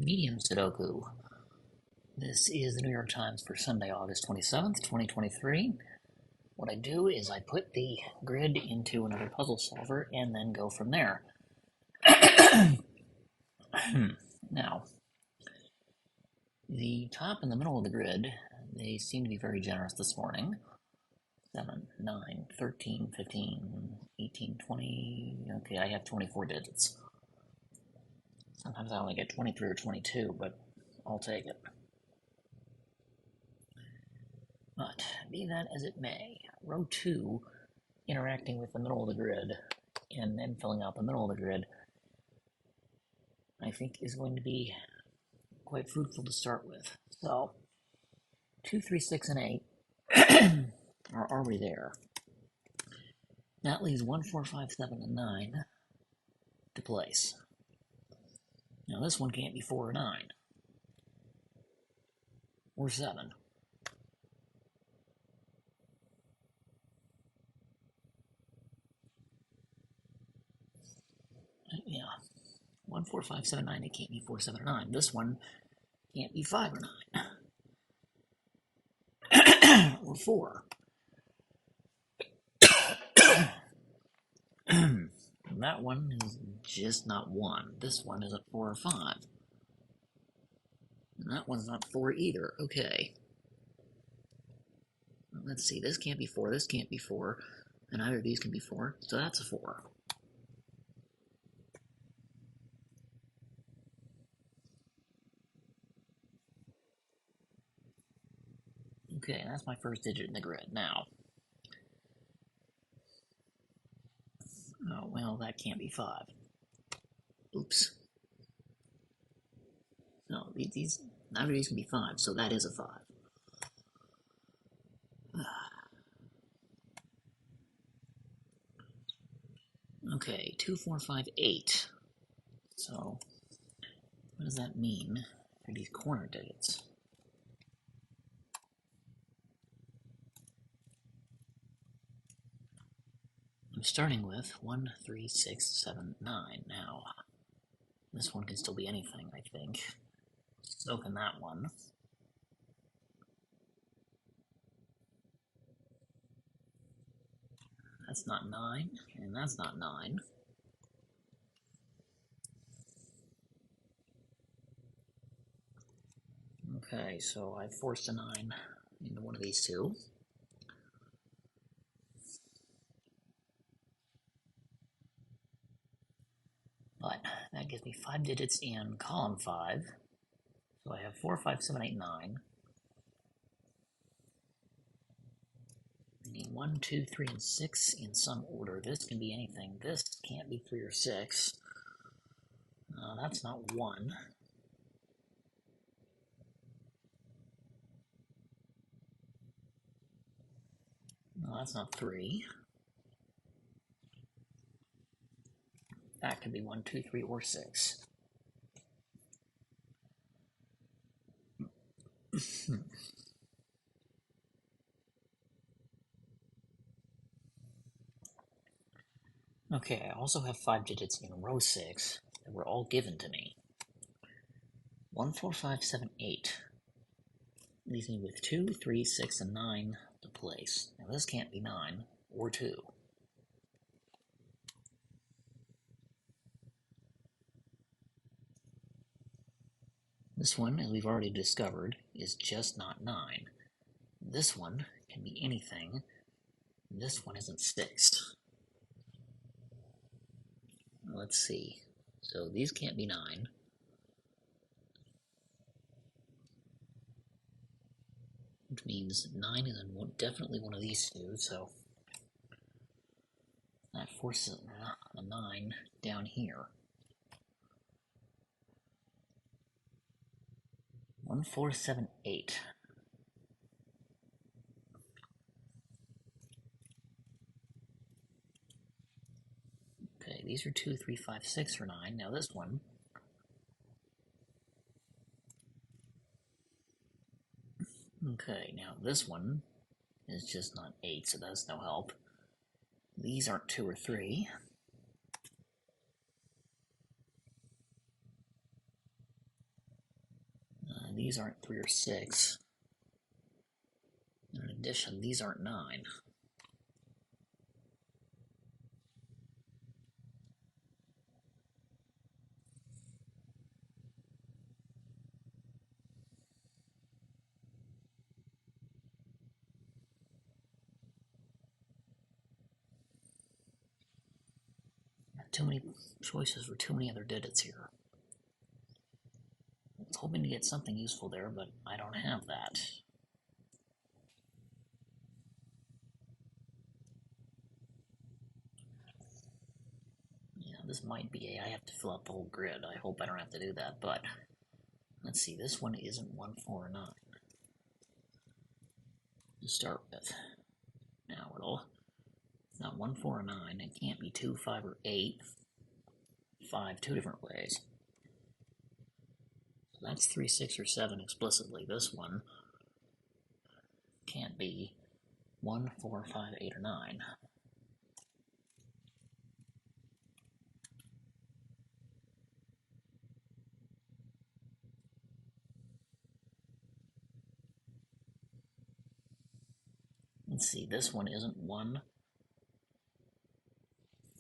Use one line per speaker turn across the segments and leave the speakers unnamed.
Medium Sudoku. This is the New York Times for Sunday, August 27th, 2023. What I do is I put the grid into another puzzle solver and then go from there. Now, the top and the middle of the grid, they seem to be very generous this morning. 7, 9, 13, 15, 18, 20. Okay, I have 24 digits. Sometimes I only get 23 or 22, but I'll take it. But be that as it may, row 2, interacting with the middle of the grid and then filling out the middle of the grid, I think is going to be quite fruitful to start with. So, 2, 3, 6, and 8 are already there. That leaves 1, 4, 5, 7, and 9 to place. Now this one can't be 4 or 9. Or 7. Yeah. 1, 4, 5, 7, 9. It can't be 4, 7, or 9. This one can't be 5 or 9. Or 4. That one is just not 1. This one isn't 4 or 5. And that one's not 4 either. Okay. Let's see. This can't be 4. This can't be 4. And either of these can be 4. So that's a 4. Okay, that's my first digit in the grid. Now, oh, well, that can't be 5. Oops. No, neither of these can be 5, so that is a 5. Okay, 2, 4, 5, 8. So, what does that mean for these corner digits? I'm starting with 1, 3, 6, 7, 9. Now, this one can still be anything, I think. So can that one. That's not 9, and that's not 9. Okay, so I forced a 9 into one of these two. But that gives me 5 digits in column 5. So I have 4, 5, 7, 8, 9. I need 1, 2, 3, and 6 in some order. This can be anything. This can't be 3 or 6. That's not 1. No, that's not 3. That could be 1, 2, 3, or 6. Okay, I also have 5 digits in row 6 that were all given to me. 1, 4, 5, 7, 8. Leaves me with 2, 3, 6, and 9 to place. Now this can't be 9 or 2. This one, as we've already discovered, is just not 9. This one can be anything. This one isn't 6. Let's see. So these can't be 9. Which means 9 is definitely one of these two, so that forces a 9 down here. 1, 4, 7, 8. Okay, these are 2, 3, 5, 6 or 9. Now this one. Okay, now this one is just not 8, so that's no help. These aren't 2 or 3. these aren't 3 or 6. In addition, these aren't 9. Too many choices for too many other digits here. I was hoping to get something useful there, but I don't have that. Yeah, this might be I have to fill out the whole grid. I hope I don't have to do that, but let's see, this one isn't 1, 4, or 9 to start with. Now it's not 1, 4, or 9. It can't be 2, 5, or 8. 5 two different ways. So that's 3, 6, or 7 explicitly. This one can't be 1, 4, 5, 8, or 9. Let's see, this one isn't 1,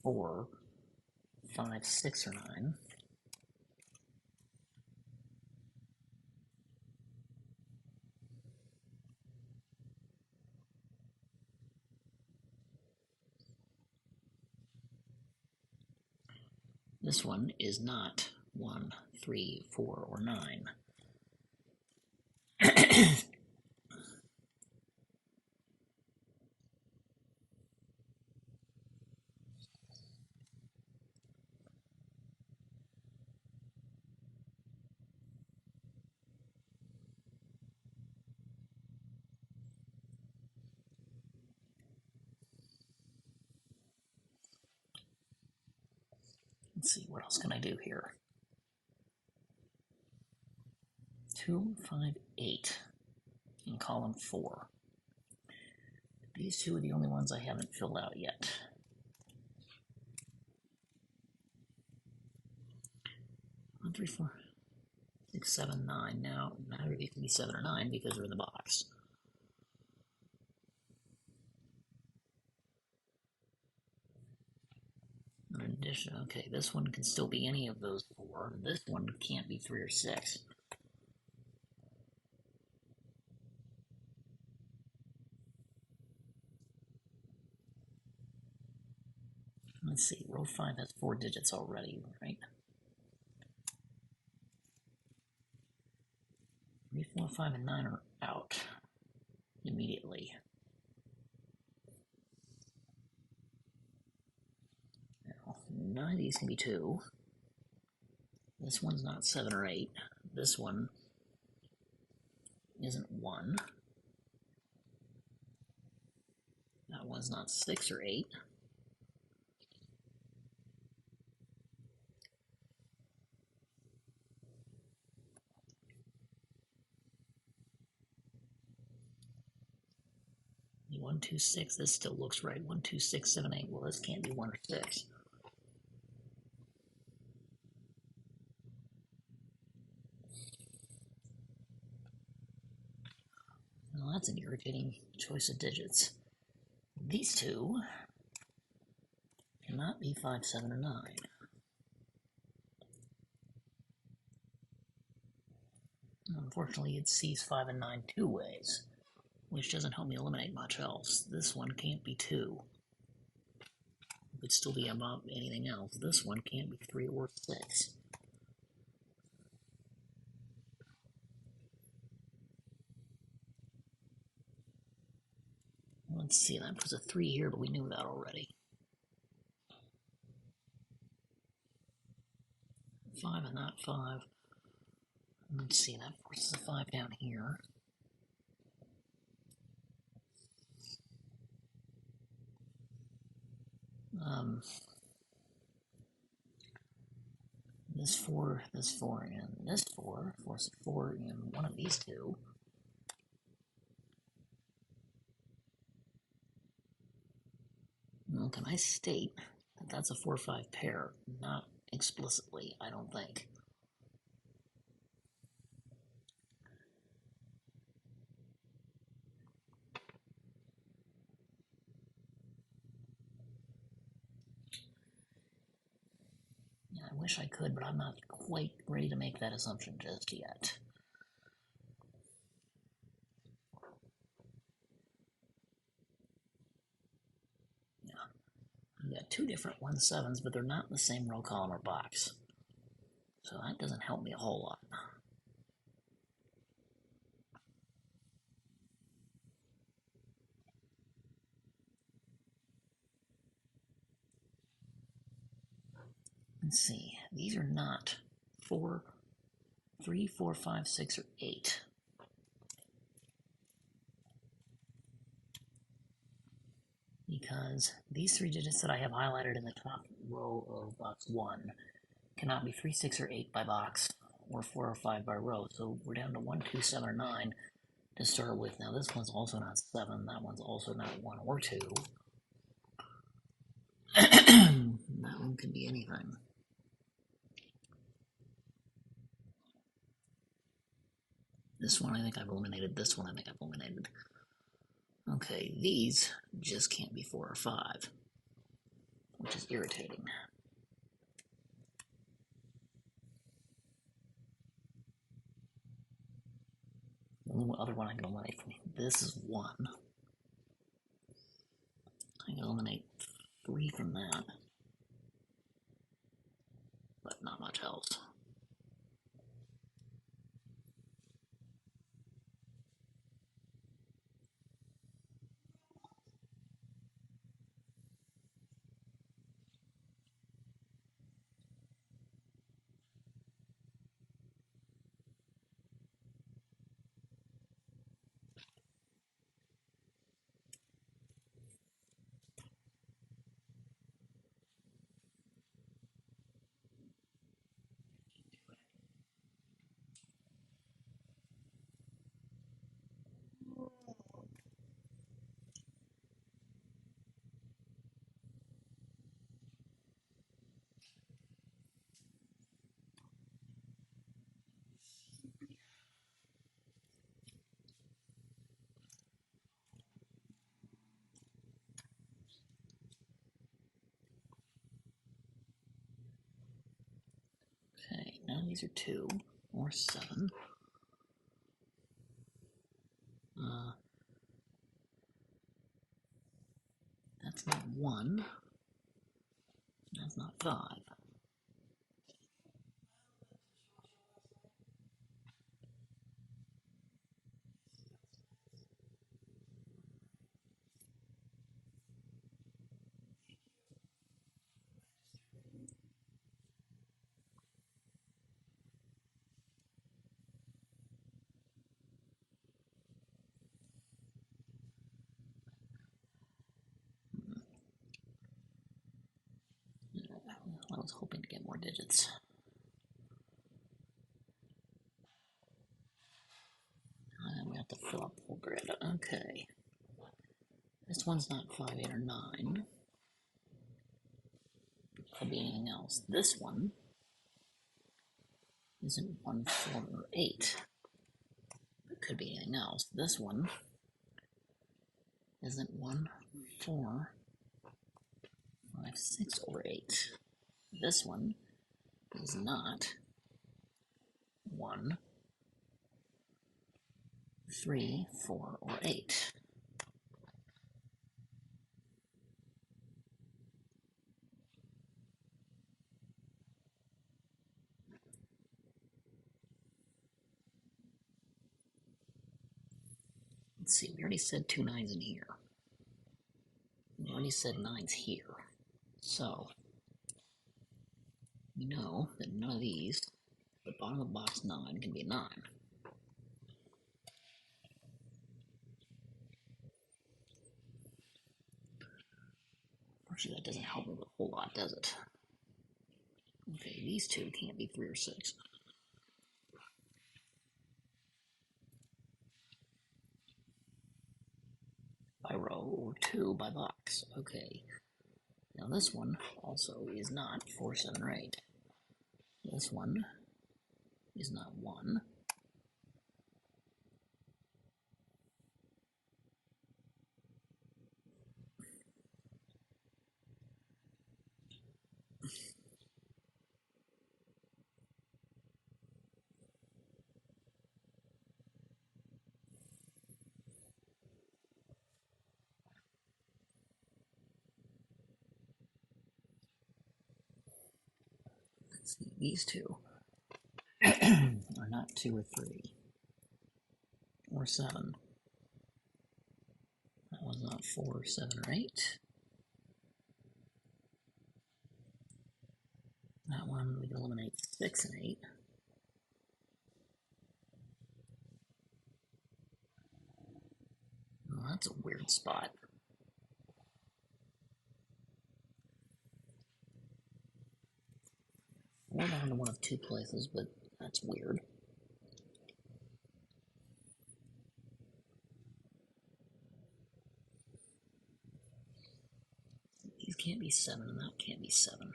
4, 5, 6, or 9. This one is not 1, 3, 4, or 9. Let's see, what else can I do here? 2, 5, 8 in column 4. These two are the only ones I haven't filled out yet. 1, 3, 4, 6, 7, 9. Now, neither of these can be 7 or 9 because they're in the box. In addition, okay, this one can still be any of those 4. This one can't be 3 or 6. Let's see, row 5 has 4 digits already, right? 3, 4, 5, and 9 are out immediately. Now, none of these can be 2. This one's not 7 or 8. This one isn't 1. That one's not 6 or 8. The 1, 2, 6, this still looks right. 1, 2, 6, 7, 8. Well, this can't be 1 or 6. Well, that's an irritating choice of digits. These two cannot be 5, 7, or 9. Unfortunately, it sees 5 and 9 two ways, which doesn't help me eliminate much else. This one can't be 2. It could still be above anything else. This one can't be 3 or 6. Let's see, that puts a 3 here, but we knew that already. 5 and not 5. Let's see, that forces a 5 down here. This 4, and this 4 force a 4 in one of these two. Well, can I state that that's a 4-5 pair? Not explicitly, I don't think. I wish I could, but I'm not quite ready to make that assumption just yet. Yeah, I've got two different 1-7s, but they're not in the same row, column, or box. So that doesn't help me a whole lot. Let's see. These are not 4, 3, 4, 5, 6, or 8. Because these three digits that I have highlighted in the top row of box 1 cannot be 3, 6, or 8 by box, or 4 or 5 by row. So we're down to 1, 2, 7, or 9 to start with. Now this one's also not 7. That one's also not 1 or 2. That one could be anything. This one I think I've eliminated. This one I think I've eliminated. Okay, these just can't be 4 or 5, which is irritating. The only other one I can eliminate from this is 1. I can eliminate 3 from that, but not much else. Okay, now these are 2 or 7. That's not 1. That's not 5. I was hoping to get more digits. And we have to fill up the whole grid. Okay. This one's not 5, 8, or 9. Could be anything else. This one isn't 1, 4, or 8. It could be anything else. This one isn't 1, 4, 5, 6, or 8. This one is not 1, 3, 4, or 8. Let's see, we already said 2 9s in here. We already said 9s here. So, we know that none of these, the bottom of box 9, can be a 9. Unfortunately, that doesn't help me with a whole lot, does it? Okay, these two can't be 3 or 6. By row, or 2 by box. Okay. Now this one also is not 4, 7, or 8. This one is not 1. Let's see, these two are not 2 or 3 or 7. That one's not 4, 7, or 8. That one, we can eliminate 6 and 8. Oh, that's a weird spot. We're down to one of 2 places, but that's weird. These can't be 7, and that can't be 7.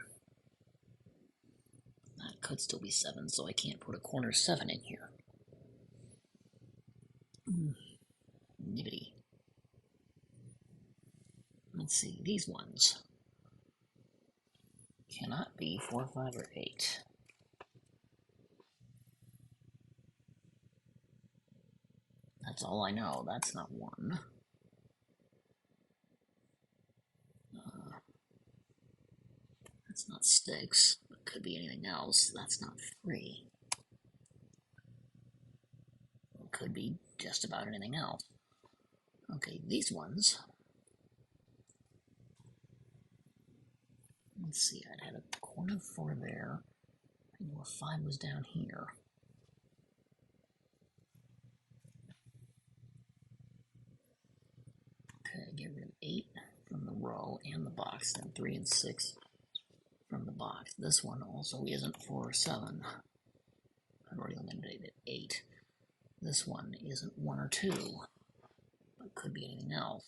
That could still be 7, so I can't put a corner 7 in here. Nibbity. Let's see, these ones cannot be 4, 5, or 8. That's all I know. That's not 1. That's not 6. It could be anything else. That's not 3. It could be just about anything else. Okay, these ones. Let's see, I'd had a corner 4 there. I knew a 5 was down here. Okay, get rid of 8 from the row and the box, then 3 and 6 from the box. This one also isn't 4 or 7. I've already eliminated 8. This one isn't 1 or 2, but could be anything else.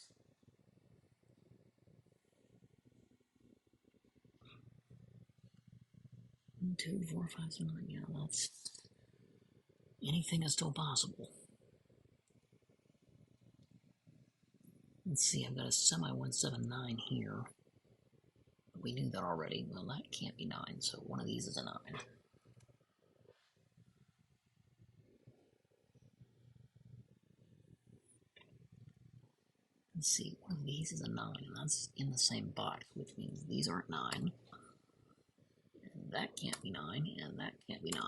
1, 2, 4, 5, 6, 9. Yeah, that's anything is still possible. Let's see, I've got a semi 179 here. We knew that already. Well, that can't be 9, so one of these is a 9. Let's see, one of these is a 9, and that's in the same box, which means these aren't 9. And that can't be 9, and that can't be 9.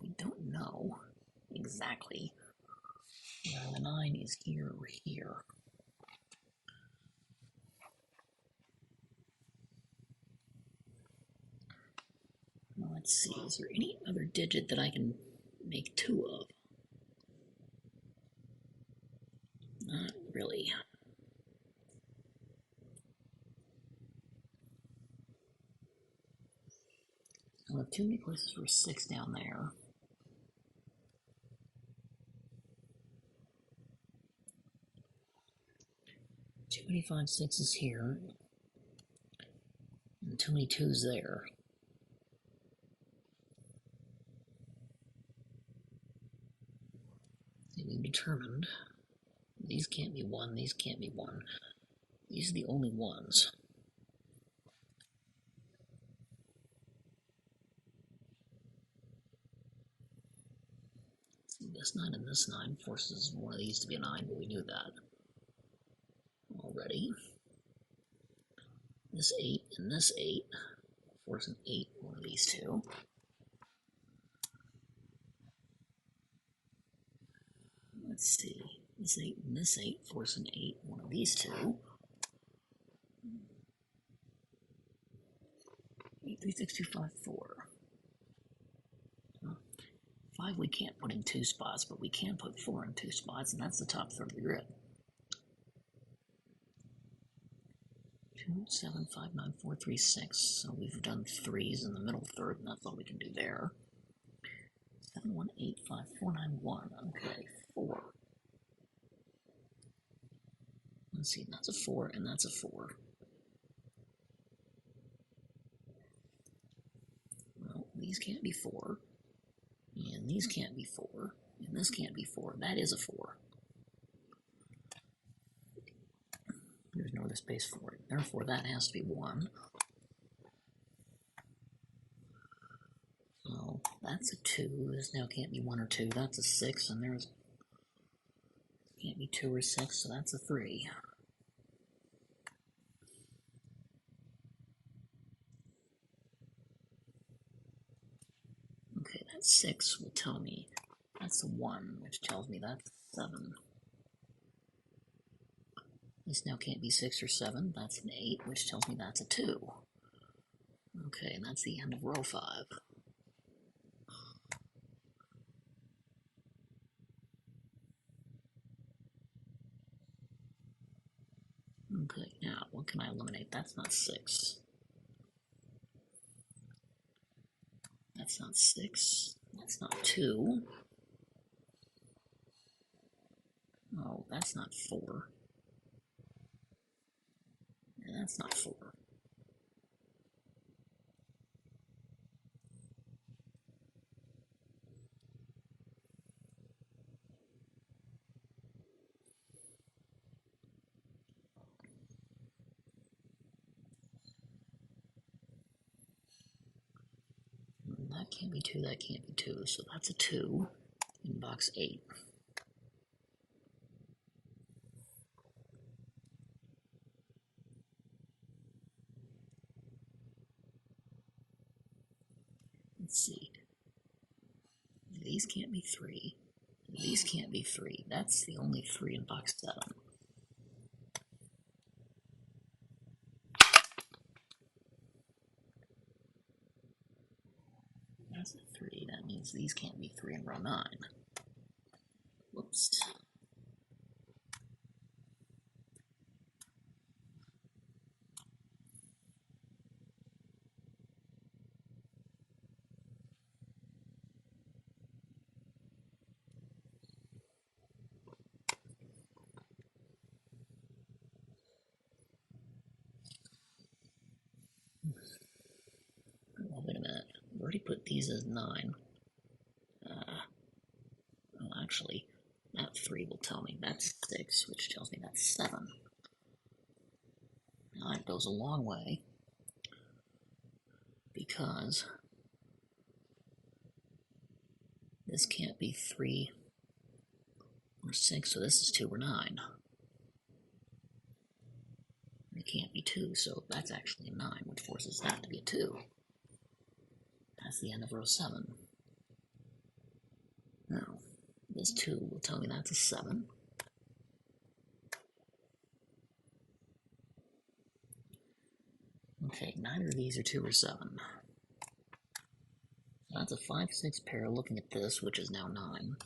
We don't know exactly whether the 9 is here or here. Well, let's see, is there any other digit that I can make 2 of? Not really. I have too many places for 6 down there. Too many 5, 6s here. And too many 2s there. We've determined these can't be 1, these can't be 1. These are the only ones. See, this 9 and this 9 forces one of these to be a 9, but we knew that already. This 8 and this 8 force an 8, one of these two. Let's see, this 8 and this 8 force an 8, one of these two. 8, 3, 6, 2, 5, 4. 5 we can't put in 2 spots, but we can put 4 in 2 spots, and that's the top third of the grid. 2, 7, 5, 9, 4, 3, 6. So we've done 3s in the middle third, and that's all we can do there. 7, 1, 8, 5, 4, 9, 1. Okay, 4. Let's see, that's a 4, and that's a 4. Well, these can't be 4. And these can't be 4. And this can't be 4. That is a 4. There's no other space for it. Therefore, that has to be 1. So That's a 2. This now can't be 1 or 2. That's a 6, and there's can't be 2 or 6, so that's a 3. Okay, that 6 will tell me that's a 1, which tells me that's 7. This now can't be 6 or 7. That's an 8, which tells me that's a 2. Okay, and that's the end of row 5. Okay, now what can I eliminate? That's not 6. That's not 6. That's not 2. Oh, that's not 4. And that's not 4. That can't be 2, that can't be 2, so that's a 2 in box 8. Let's see. These can't be 3. These can't be 3. That's the only 3 in box 7. That's a 3. That means these can't be 3 in row 9. Whoops. Oh, wait a minute. I've already put these as 9. Well, actually, that 3 will tell me that's 6, which tells me that's 7. Now that goes a long way, because this can't be 3 or 6, so this is 2 or 9. It can't be 2, so that's actually a 9, which forces that to be a 2. That's the end of row 7. Now, this 2 will tell me that's a 7. Okay, neither of these are 2 or 7. So that's a 5-6 pair looking at this, which is now 9.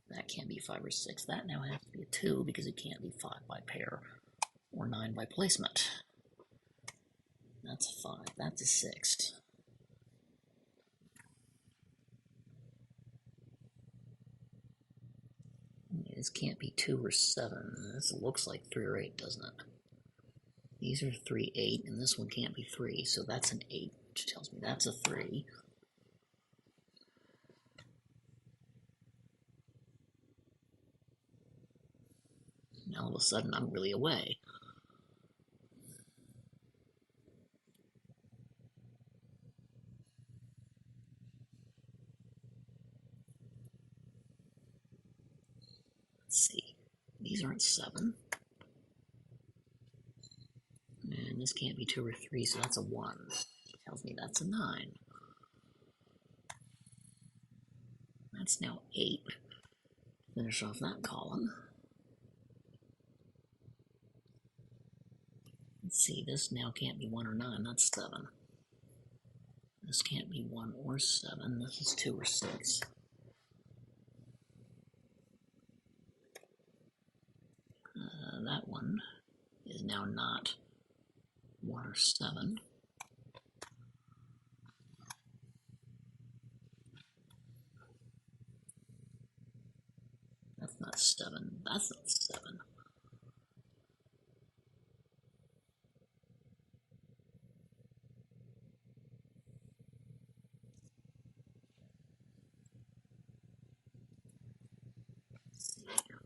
That can't be 5 or 6. That now has to be a 2 because it can't be 5 by pair or 9 by placement. That's a 5. That's a 6. This can't be 2 or 7. This looks like 3 or 8, doesn't it? These are 3, 8, and this one can't be 3, so that's an 8, which tells me that's a 3. Now all of a sudden I'm really away. Let's see. These aren't 7. And this can't be 2 or 3, so that's a 1. Tells me that's a 9. That's now 8. Finish off that column. Let's see, this now can't be 1 or 9, that's 7. This can't be 1 or 7, this is 2 or 6. That one is now not 1 or 7. That's not 7. That's not 7.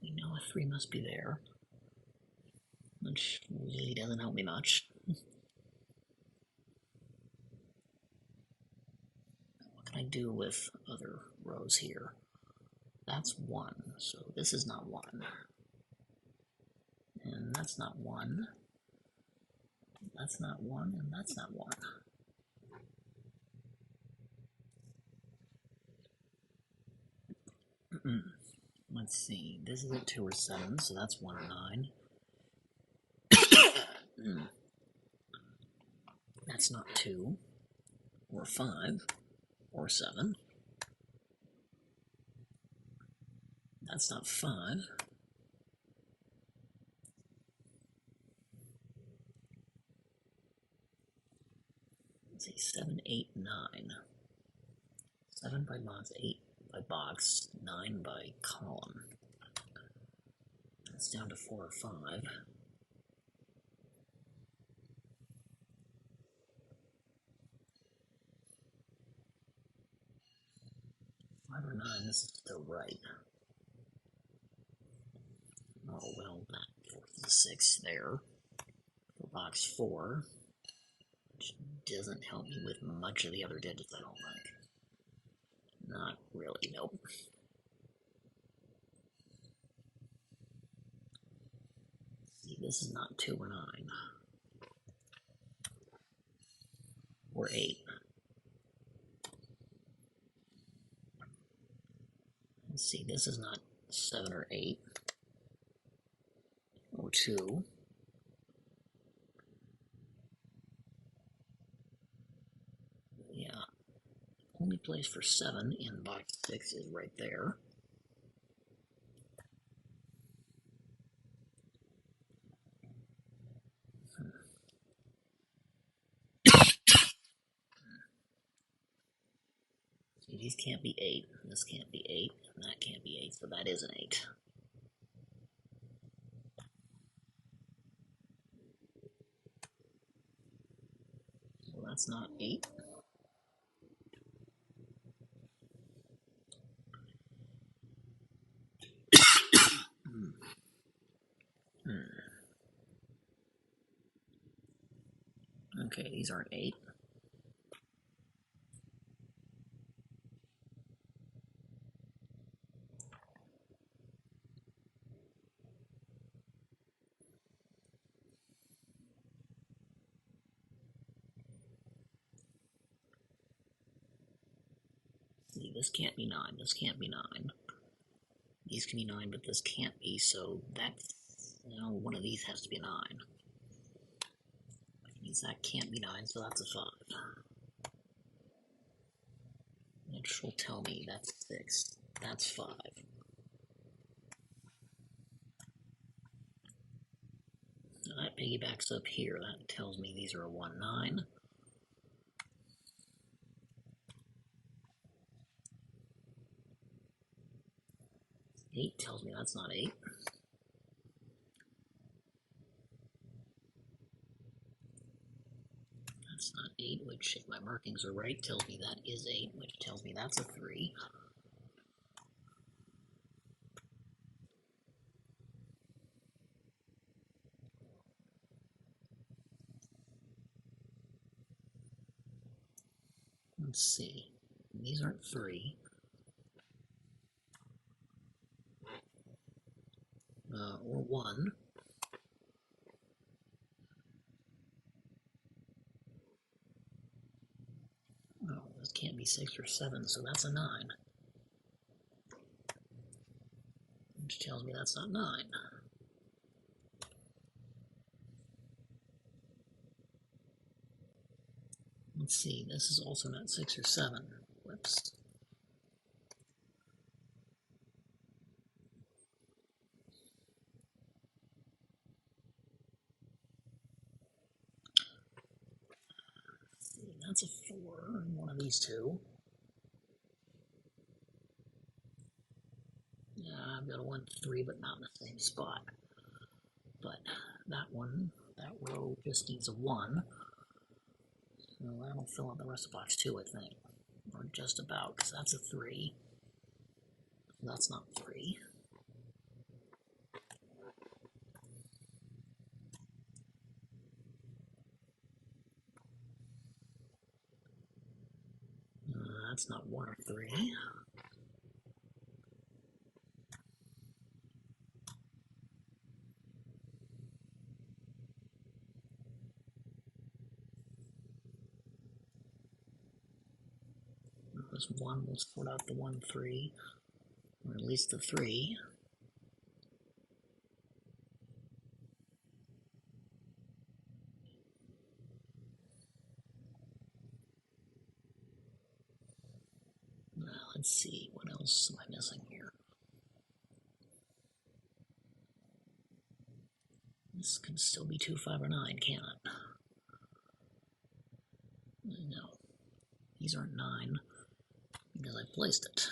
We know a 3 must be there, which really doesn't help me much. What can can I do with other rows here? That's 1, so this is not 1. And that's not 1. That's not 1, and that's not 1. Let's see, this is a 2 or 7, so that's 1 or 9. That's not 2, or 5, or 7. That's not 5. Let's see, 7, 8, 9. 7 by box, 8 by box, 9 by column. That's down to 4 or 5. 5 or 9, this is still right. Oh, well, that 4 to the 6 there for box 4, which doesn't help me with much of the other digits, I don't think. Not really, nope. See, this is not 2 or 9. Or 8. Let's see, this is not 7 or 8. Or 2. Yeah. Only place for 7 in box 6 is right there. See, these can't be 8, this can't be 8, and that can't be 8, so that is an 8. So that's not 8. Okay, these aren't 8. See, this can't be 9, this can't be 9. These can be 9, but this can't be, so that's, one of these has to be a 9. Which means that can't be 9, so that's a 5. Which will tell me that's 6. That's 5. Now that piggybacks up here. That tells me these are a 1, 9. Eight tells me that's not 8. That's not 8, which, if my markings are right, tells me that is 8, which tells me that's a 3. Let's see. These aren't 3. Or 1. Oh, this can't be 6 or 7, so that's a 9. Which tells me that's not 9. Let's see, this is also not 6 or 7. Whoops. Let's see, that's a 4 in one of these two. Yeah, I've got a 1, 3, but not in the same spot. But that one, that row just needs a 1. So that'll fill out the rest of box 2, I think. Or just about, because that's a 3. That's not 3. that's not 1 or 3. This 1 will sort out the 1, 3, or at least the 3. Now, let's see, what else am I missing here? This can still be 2, 5, or 9, can't it? No. These aren't 9, because I placed it.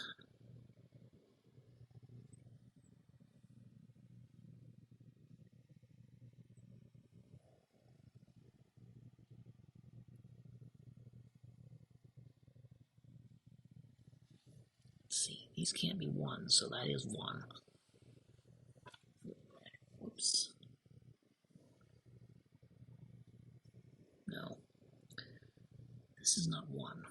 Let's see, these can't be 1, so that is 1. Whoops. No. This is not 1.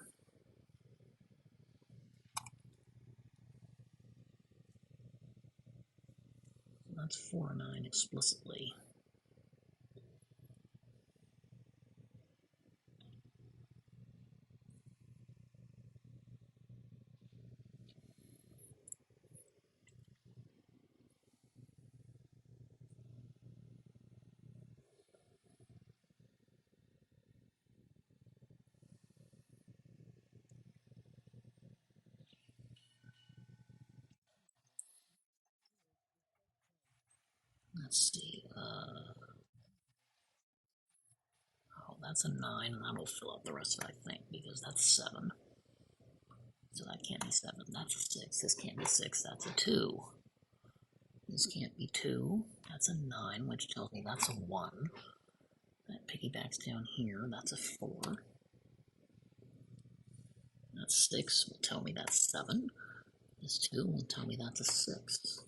That's 4 or 9 explicitly. Let's see. Oh, that's a 9, and that'll fill up the rest of it, I think, because that's 7. So that can't be 7. That's a 6. This can't be 6. That's a 2. This can't be 2. That's a 9, which tells me that's a 1. That piggybacks down here. That's a 4. That 6 will tell me that's 7. This 2 will tell me that's a 6.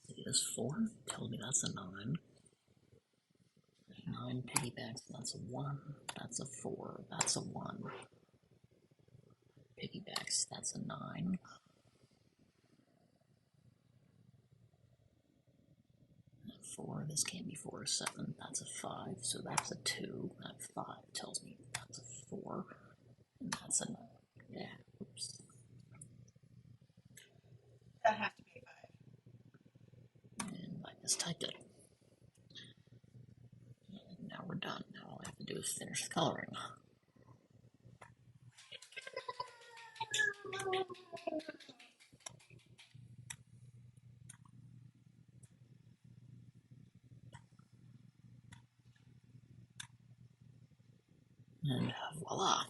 See, this 4 tells me that's a 9. 9 piggybacks, that's a 1. That's a 4. That's a 1. Piggybacks, that's a 9. 4, this can't be 4 or 7, that's a 5, so that's a 2, that 5 tells me that's a 4, and that's a 9, yeah, oops.
That has to be a 5.
And I mistyped it. And now we're done, now all I have to do is finish the coloring. And voila!